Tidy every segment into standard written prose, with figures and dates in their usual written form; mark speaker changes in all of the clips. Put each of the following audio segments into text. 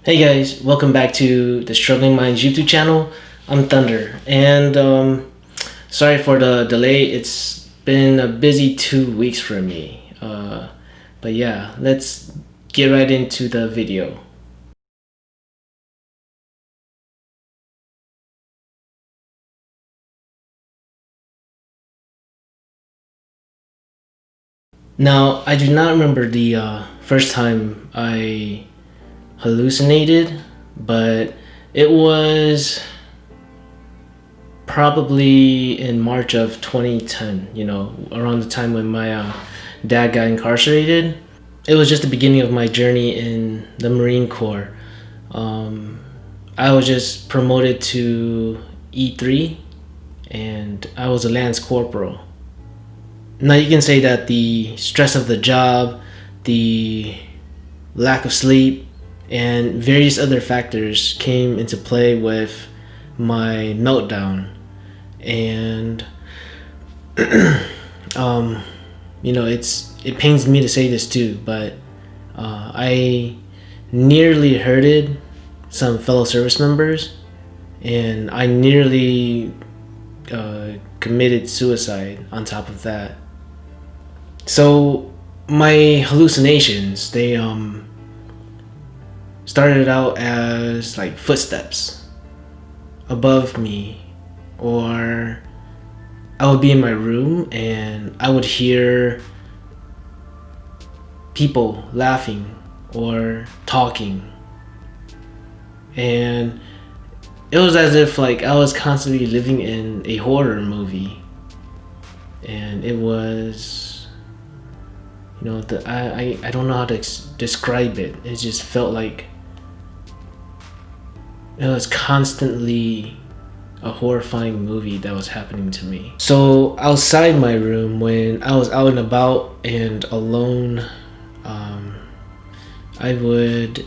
Speaker 1: Hey guys, welcome back to the Struggling Minds YouTube channel. I'm Thunder, and sorry for the delay. It's been a busy 2 weeks for me. But yeah, let's get right into the video. Now, I do not remember the first time I hallucinated, but it was probably in March of 2010, around the time when my dad got incarcerated. It was just the beginning of my journey in the Marine Corps. I was just promoted to E3 and I was a Lance Corporal. Now, you can say that the stress of the job, the lack of sleep, and various other factors came into play with my meltdown. And it pains me to say this too, but I nearly hurted some fellow service members, and I nearly committed suicide on top of that. So my hallucinations, they started out as like footsteps above me, or I would be in my room and I would hear people laughing or talking, and it was as if like I was constantly living in a horror movie. And it was, I don't know how to describe it. It just felt like it was constantly a horrifying movie that was happening to me. So outside my room, when I was out and about and alone, I would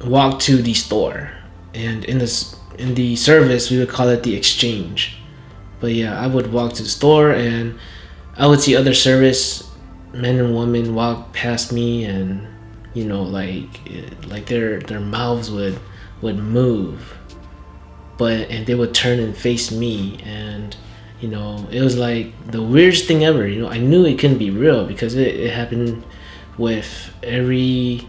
Speaker 1: walk to the store, and in the service we would call it the exchange. But yeah, I would walk to the store and I would see other service men and women walk past me, and like their mouths would move, and they would turn and face me, and it was like the weirdest thing ever. I knew it couldn't be real because it happened with everyone.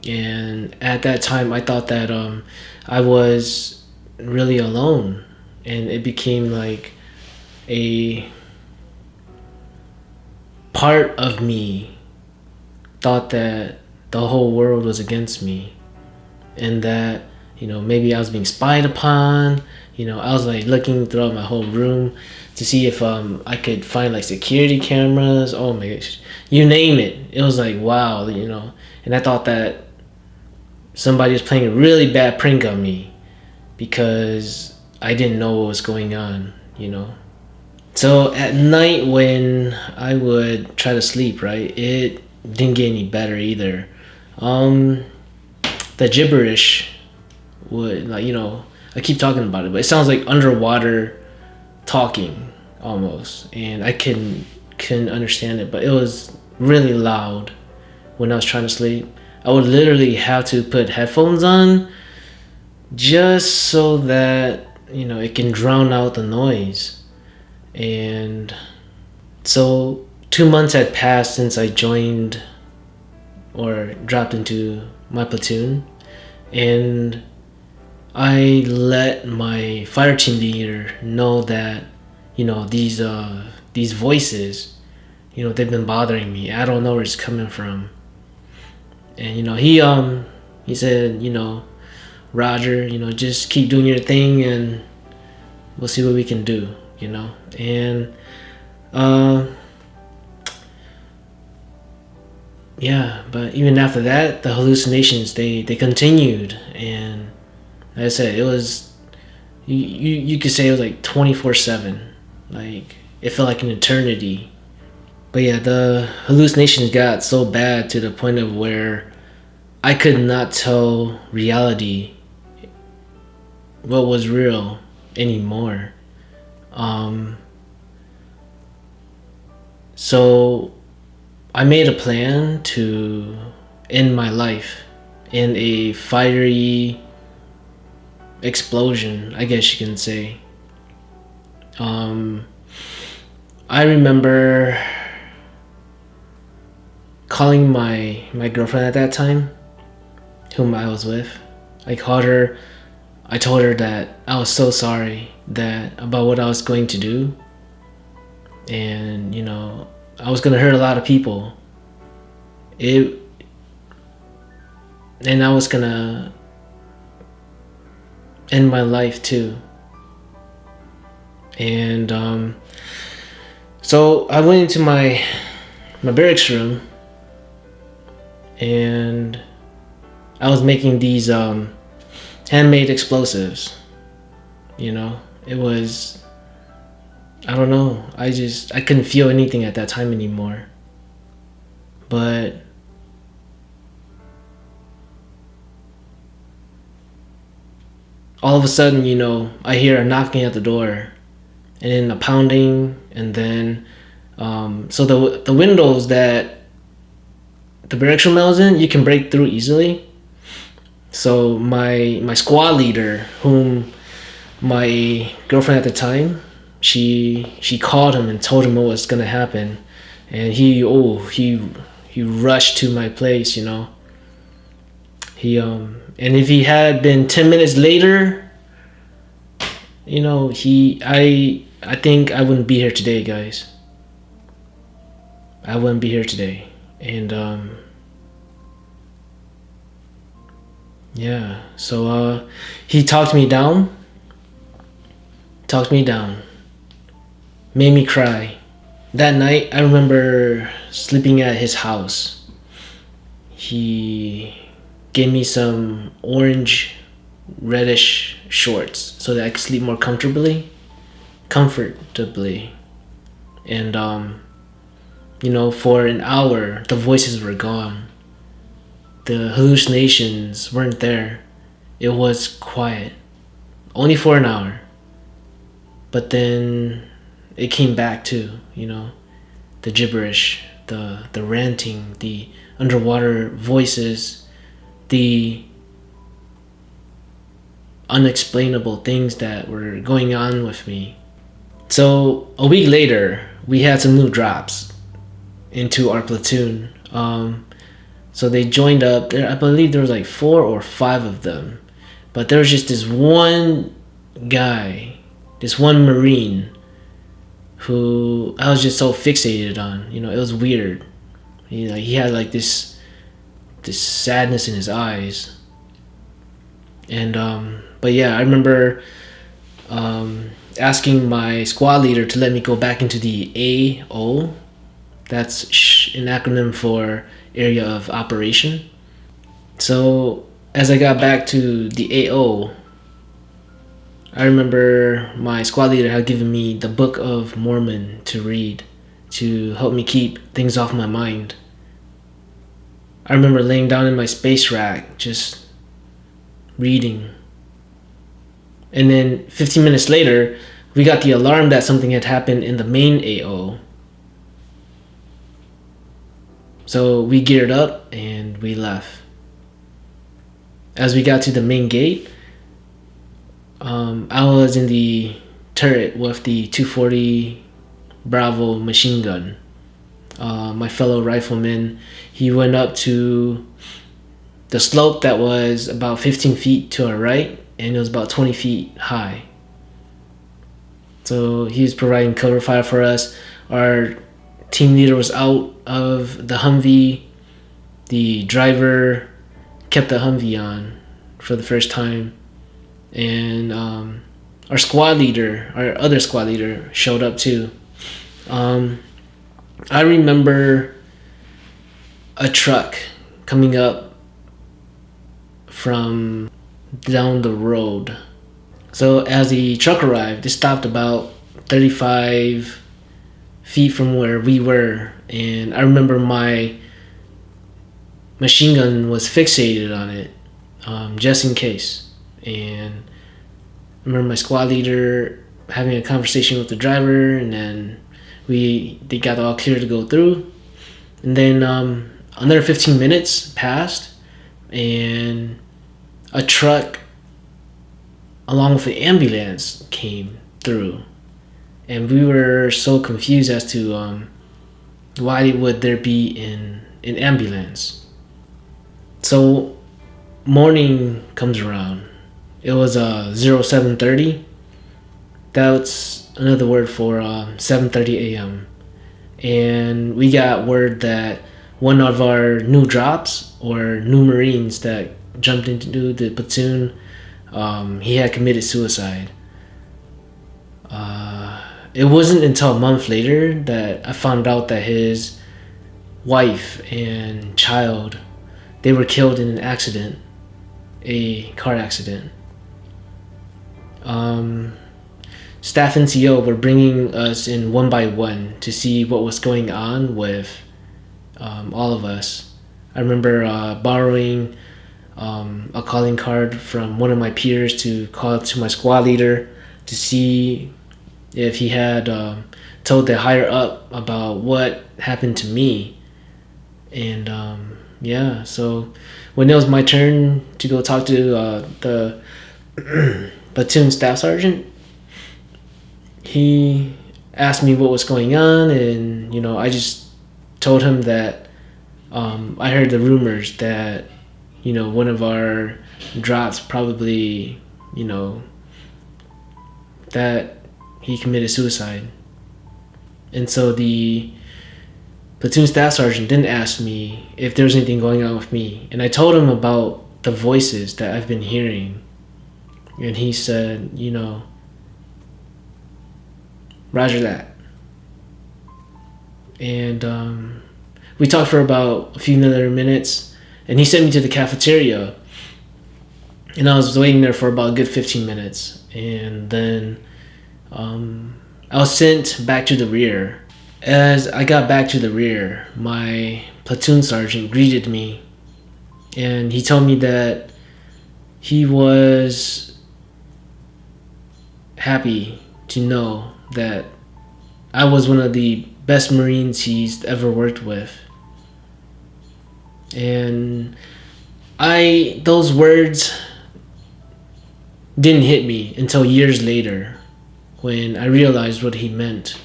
Speaker 1: And at that time I thought that I was really alone, and it became like a part of me thought that the whole world was against me, and that maybe I was being spied upon. I was like looking throughout my whole room to see if I could find like security cameras. Oh my gosh, you name it. It was like wow. And I thought that somebody was playing a really bad prank on me because I didn't know what was going on. So at night when I would try to sleep, right, it didn't get any better either. The gibberish would, I keep talking about it, but it sounds like underwater talking almost, and I couldn't understand it, but it was really loud when I was trying to sleep. I would literally have to put headphones on just so that it can drown out the noise. And so 2 months had passed since I joined or dropped into my platoon, and I let my fire team leader know that these voices, they've been bothering me. I don't know where it's coming from. And he said, Roger, just keep doing your thing and we'll see what we can do. And yeah, but even after that, the hallucinations, they continued. And like I said, it was, you could say it was like 24/7. Like it felt like an eternity. But yeah, the hallucinations got so bad to the point of where I could not tell reality what was real anymore. So I made a plan to end my life in a fiery explosion, I guess you can say. I remember calling my girlfriend at that time, whom I was with. I called her. I told her that I was so sorry that about what I was going to do, and I was gonna hurt a lot of people. And I was gonna end my life too. And so I went into my barracks room, and I was making these handmade explosives. It was, I don't know, I couldn't feel anything at that time anymore. But all of a sudden, I hear a knocking at the door, and then a pounding, and then so the windows that the barracks room I was in, you can break through easily. So my squad leader, whom my girlfriend at the time, she called him and told him what was gonna happen, and he rushed to my place. He and if he had been 10 minutes later, I think I wouldn't be here today, guys. I wouldn't be here today. And yeah, so he talked me down, made me cry. That night, I remember sleeping at his house. He gave me some orange, reddish shorts so that I could sleep more comfortably. And for an hour, the voices were gone. The hallucinations weren't there. It was quiet. Only for an hour. But then it came back too, the gibberish, the ranting, the underwater voices, the unexplainable things that were going on with me. So a week later, we had some new drops into our platoon. So they joined up. I believe there was like 4 or 5 of them, but there was just this one guy, this one Marine, who I was just so fixated on. It was weird. He had like this sadness in his eyes. And but yeah, I remember asking my squad leader to let me go back into the AO. That's an acronym for Area of Operation. So as I got back to the AO, I remember my squad leader had given me the Book of Mormon to read to help me keep things off my mind. I remember laying down in my space rack, just reading. And then 15 minutes later, we got the alarm that something had happened in the main AO. So we geared up and we left. As we got to the main gate, I was in the turret with the 240 Bravo machine gun. My fellow rifleman, he went up to the slope that was about 15 feet to our right, and it was about 20 feet high. So he was providing cover fire for us. Our team leader was out of the Humvee. The driver kept the Humvee on for the first time. And our other squad leader showed up too. I remember a truck coming up from down the road. So as the truck arrived, it stopped about 35 feet from where we were, and I remember my machine gun was fixated on it, just in case. And I remember my squad leader having a conversation with the driver, and then they got all clear to go through. And then another 15 minutes passed, and a truck along with the ambulance came through. And we were so confused as to why would there be an ambulance. So morning comes around. It was 0730. That's another word for 7:30 a.m. And we got word that one of our new drops, or new Marines that jumped into the platoon, he had committed suicide. It wasn't until a month later that I found out that his wife and child, they were killed in an accident, a car accident. Staff and CO were bringing us in one by one to see what was going on with all of us. I remember borrowing a calling card from one of my peers to call to my squad leader to see if he had told the higher up about what happened to me. And yeah, so when it was my turn to go talk to the platoon staff sergeant, he asked me what was going on, and I just told him that I heard the rumors that one of our drops probably that he committed suicide. And so the platoon staff sergeant didn't ask me if there was anything going on with me, and I told him about the voices that I've been hearing, and he said, Roger that. And we talked for about a few other minutes, and he sent me to the cafeteria, and I was waiting there for about a good 15 minutes, and then I was sent back to the rear. As I got back to the rear, my platoon sergeant greeted me, and he told me that he was happy to know that I was one of the best Marines he's ever worked with. And those words didn't hit me until years later, when I realized what he meant.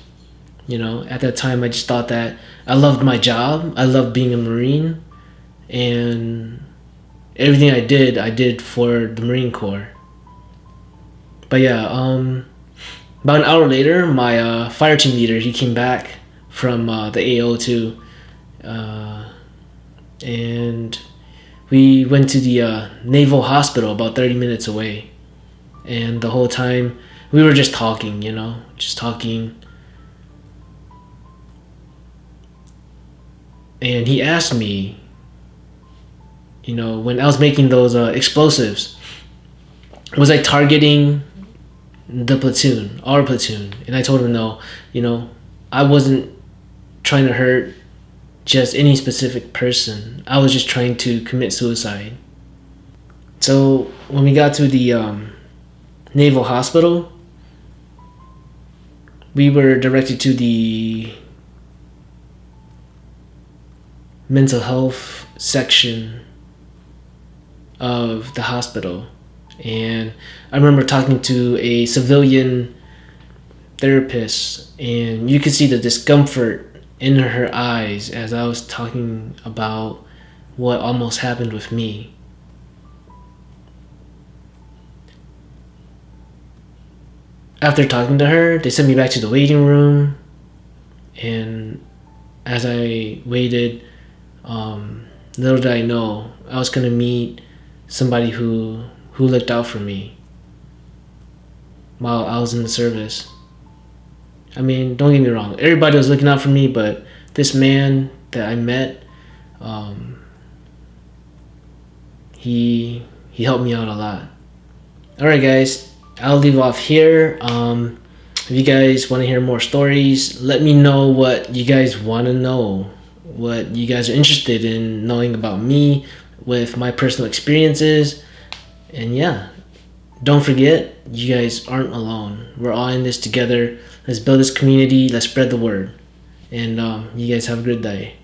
Speaker 1: At that time I just thought that I loved my job, I loved being a Marine, and everything I did for the Marine Corps. But yeah, about an hour later, my fire team leader, he came back from the AO too, and we went to the Naval Hospital about 30 minutes away. And the whole time we were just talking, just talking. And he asked me, when I was making those explosives, was I targeting the platoon, our platoon? And I told him no, I wasn't trying to hurt just any specific person. I was just trying to commit suicide. So when we got to the Naval Hospital, we were directed to the mental health section of the hospital. And I remember talking to a civilian therapist, and you could see the discomfort in her eyes as I was talking about what almost happened with me. After talking to her, they sent me back to the waiting room, and as I waited, little did I know I was gonna meet somebody who looked out for me while I was in the service. I mean, don't get me wrong, everybody was looking out for me, but this man that I met, he helped me out a lot. Alright guys, I'll leave off here. If you guys want to hear more stories, let me know what you guys want to know, what you guys are interested in knowing about me with my personal experiences. And yeah, don't forget, you guys aren't alone. We're all in this together. Let's build this community. Let's spread the word. And you guys have a good day.